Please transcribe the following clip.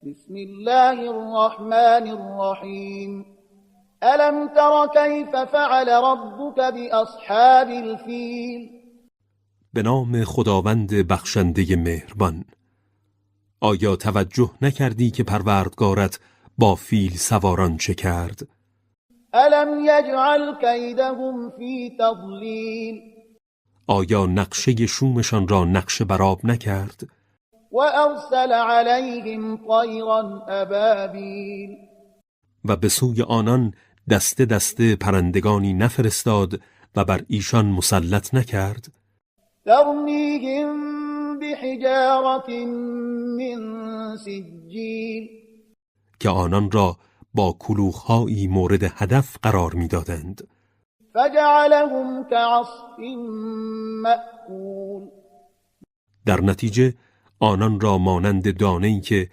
بسم الله الرحمن الرحیم الم تر کیف فعل ربک باصحاب الفیل. به نام خداوند بخشنده مهربان. آیا توجه نکردی که پروردگارت با فیل سواران چه کرد؟ الم یجعل کیدهم فی تضلیل. آیا نقشه شومشان را نقشه برآب نکرد؟ و ارسل علیهم طیرا ابابیل. و به سوی آنان دسته دسته پرندگانی نفرستاد و بر ایشان مسلط نکرد؟ ترمیهم بحجارة من سجیل. که آنان را با کلوخ‌هایی مورد هدف قرار می‌دادند. فجعلهم كعصف مأکول. در نتیجه آنان را مانند دانه‌ای که